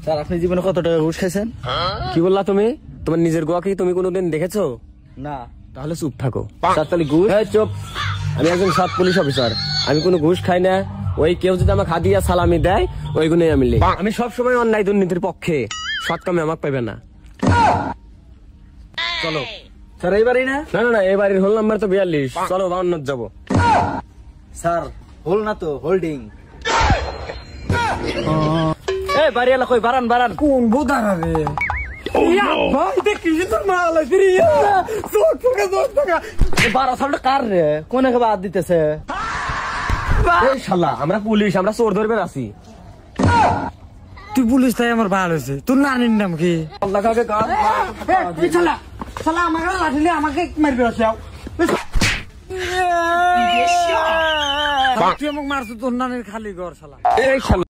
Sir আপনি জীবনে কত টাকা ঘুষ খাইছেন? কি বললা তুমি? তোমার নিজের গোয়া কি তুমি কোনোদিন দেখেছো? না। তাহলে চুপ থাকো। স্যার তাহলে ঘুষ? চুপ। আমি একজন সৎ পুলিশ অফিসার, আমি কোনো ঘুষ খাই না। ওই কেউ যদি আমাকে হাদিয়া সালামি দেয় ওইগুলোই আমি লিখ। আমি সবসময় অন্যায় দুর্নীতির পক্ষে, সৎ কামে আমাকে পাইবে না। চলো স্যার এই বাড়ি না? না না না, এই বাড়ির হোল নাম্বার তো 42। চলো বাউন্ন যাবো। স্যার হোল না তো, হোল্ডিং। এই বাড়িওয়ালা কই? বাড়ান বাড়ান। কোন বোধারা রে? বারো সালটা কার রে? কোন বাদ দিতেছে? এই শালা, আমরা পুলিশ, আমরা চোর ধরবে আছি। তুই পুলিশ তাই আমার ভালো হয়েছে। তোর নানির নাম কি? আমাকে লাঠিলে আমাকে মারবে। তুই আমাকে মারছো, তোর নানির খালি ঘর শালা। এই শালা